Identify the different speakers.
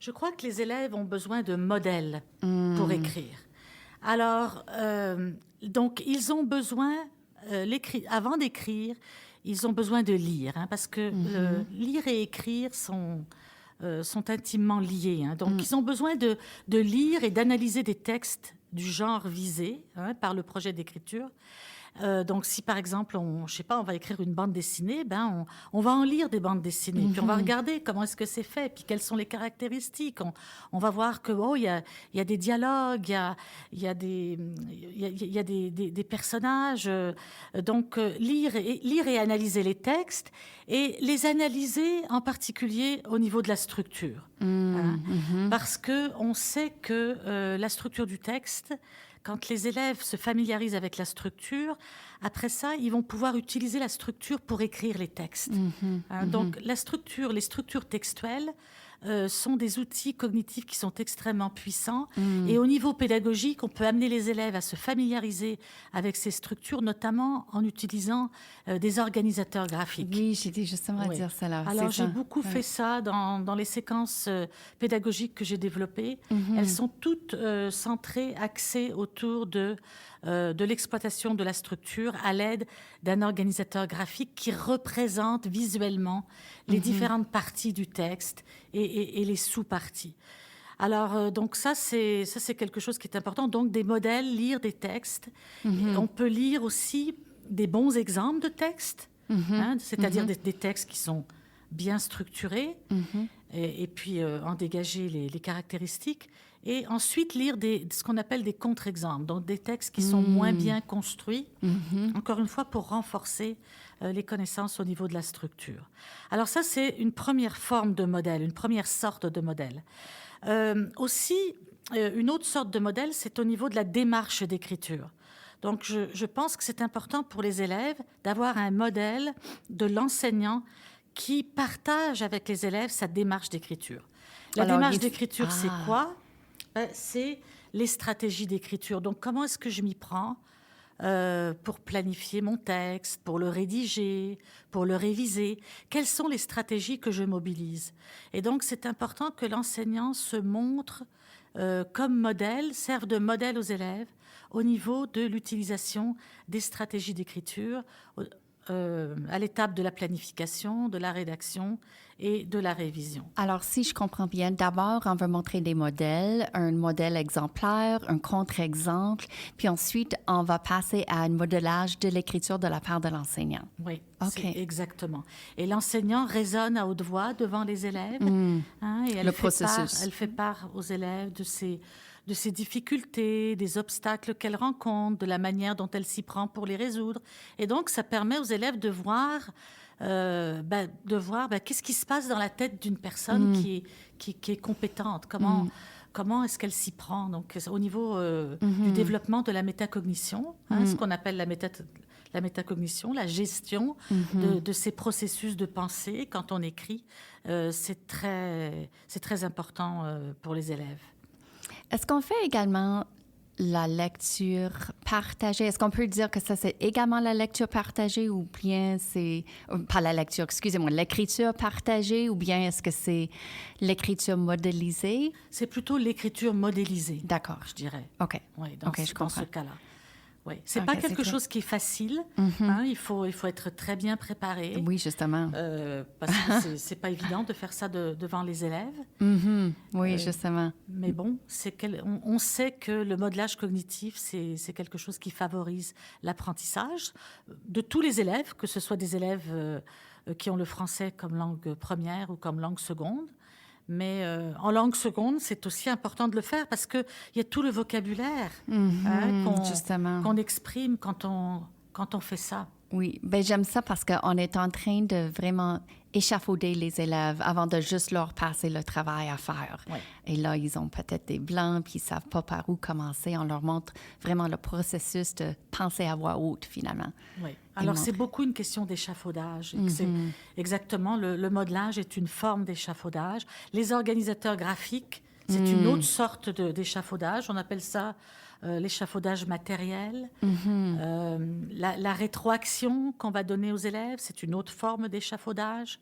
Speaker 1: Je crois que les élèves ont besoin de modèles pour
Speaker 2: Mmh.
Speaker 1: écrire. Alors, donc, ils ont besoin, avant d'écrire, ils ont besoin de lire, hein, parce que
Speaker 2: Mmh.
Speaker 1: lire et écrire sont intimement liés, hein. Donc,
Speaker 2: Mmh.
Speaker 1: ils ont besoin de lire et d'analyser des textes du genre visé, hein, par le projet d'écriture. Donc, si par exemple, je sais pas, on va écrire une bande dessinée, on va en lire des bandes dessinées, puis on va
Speaker 2: Mmh.
Speaker 1: regarder comment est-ce que c'est fait, puis quelles sont les caractéristiques. On va voir que il y a des dialogues, il y a des, il y a des personnages. Donc, lire et analyser les textes et les analyser en particulier au niveau de la structure, hein.
Speaker 2: Mmh.
Speaker 1: Parce que on sait que la structure du texte, quand les élèves se familiarisent avec la structure, après ça, ils vont pouvoir utiliser la structure pour écrire les textes,
Speaker 2: Mmh.
Speaker 1: hein. Donc, la structure, les structures textuelles sont des outils cognitifs qui sont extrêmement puissants.
Speaker 2: Mmh.
Speaker 1: Et au niveau pédagogique, on peut amener les élèves à se familiariser avec ces structures, notamment en utilisant des organisateurs graphiques.
Speaker 2: Oui, j'étais justement à
Speaker 1: Oui.
Speaker 2: dire ça là.
Speaker 1: Alors,
Speaker 2: C'est
Speaker 1: j'ai
Speaker 2: ça.
Speaker 1: beaucoup fait
Speaker 2: Ouais.
Speaker 1: ça dans les séquences pédagogiques que j'ai développées. Elles
Speaker 2: Mmh.
Speaker 1: sont toutes centrées, axées autour de l'exploitation de la structure à l'aide d'un organisateur graphique qui représente visuellement les différentes parties du texte et les sous-parties. Alors, donc ça, c'est quelque chose qui est important. Donc, des modèles, lire des textes. On peut lire aussi des bons exemples de textes, hein, c'est-à-dire des textes qui sont bien structurés, et puis en dégager les caractéristiques. Et ensuite, lire ce qu'on appelle des contre-exemples, donc des textes qui sont moins bien construits, encore une fois, pour renforcer les connaissances au niveau de la structure. Alors ça, c'est une première forme de modèle, une première sorte de modèle. Aussi, une autre sorte de modèle, c'est au niveau de la démarche d'écriture. Donc, je pense que c'est important pour les élèves d'avoir un modèle de l'enseignant qui partage avec les élèves sa démarche d'écriture. La
Speaker 2: Alors,
Speaker 1: démarche
Speaker 2: il f
Speaker 1: d'écriture, c'est
Speaker 2: ah!
Speaker 1: quoi? C'est les stratégies d'écriture. Donc, comment est-ce que je m'y prends pour planifier mon texte, pour le rédiger, pour le réviser? Quelles sont les stratégies que je mobilise? Et donc, c'est important que l'enseignant se montre comme modèle, serve de modèle aux élèves au niveau de l'utilisation des stratégies d'écriture à l'étape de la planification, de la rédaction et de la révision.
Speaker 2: Alors, si je comprends bien, d'abord, on va montrer des modèles, un modèle exemplaire, un contre-exemple, puis ensuite, on va passer à un modélage de l'écriture de la part de l'enseignant.
Speaker 1: Oui,
Speaker 2: OK.
Speaker 1: c'est exactement. Et l'enseignant raisonne à haute voix devant les élèves, hein, et
Speaker 2: Le processus.
Speaker 1: elle fait part aux élèves de ses difficultés, des obstacles qu'elle rencontre, de la manière dont elle s'y prend pour les résoudre. Et donc, ça permet aux élèves de voir, qu'est-ce qui se passe dans la tête d'une personne qui est compétente, comment est-ce qu'elle s'y prend. Donc, au niveau du développement de la métacognition, hein, ce qu'on appelle la métacognition, la gestion de ces processus de pensée quand on écrit, c'est très important pour les élèves.
Speaker 2: Est-ce qu'on fait également la lecture partagée? Est-ce qu'on peut dire que ça, c'est également la lecture partagée ou bien c'est... Pas la lecture, excusez-moi, l'écriture partagée ou bien est-ce que c'est l'écriture modélisée?
Speaker 1: C'est plutôt l'écriture modélisée,
Speaker 2: D'accord.
Speaker 1: je dirais.
Speaker 2: OK.
Speaker 1: Oui,
Speaker 2: OK, je
Speaker 1: dans ce
Speaker 2: comprends.
Speaker 1: cas-là. Oui, c'est
Speaker 2: OK,
Speaker 1: pas
Speaker 2: c'est
Speaker 1: quelque
Speaker 2: clair.
Speaker 1: chose qui est facile, hein, il faut être très bien préparé,
Speaker 2: Oui, justement.
Speaker 1: parce que c'est pas évident de faire ça devant les élèves.
Speaker 2: Oui, justement.
Speaker 1: Mais bon, on sait que le modelage cognitif, c'est quelque chose qui favorise l'apprentissage de tous les élèves, que ce soit des élèves qui ont le français comme langue première ou comme langue seconde. Mais en langue seconde, c'est aussi important de le faire parce qu'il y a tout le vocabulaire, hein,
Speaker 2: Justement.
Speaker 1: qu'on exprime quand on fait ça.
Speaker 2: Oui, ben j'aime ça parce qu'on est en train de vraiment échafauder les élèves avant de juste leur passer le travail à faire.
Speaker 1: Ouais.
Speaker 2: Et là, ils ont peut-être des blancs, puis ils savent pas par où commencer. On leur montre vraiment le processus de penser à voix haute, finalement.
Speaker 1: Oui. Alors, c'est
Speaker 2: montrer.
Speaker 1: beaucoup une question d'échafaudage. Et que c'est exactement, le modelage est une forme d'échafaudage. Les organisateurs graphiques, c'est une autre sorte d'échafaudage. On appelle ça l'échafaudage matériel. La rétroaction qu'on va donner aux élèves, c'est une autre forme d'échafaudage.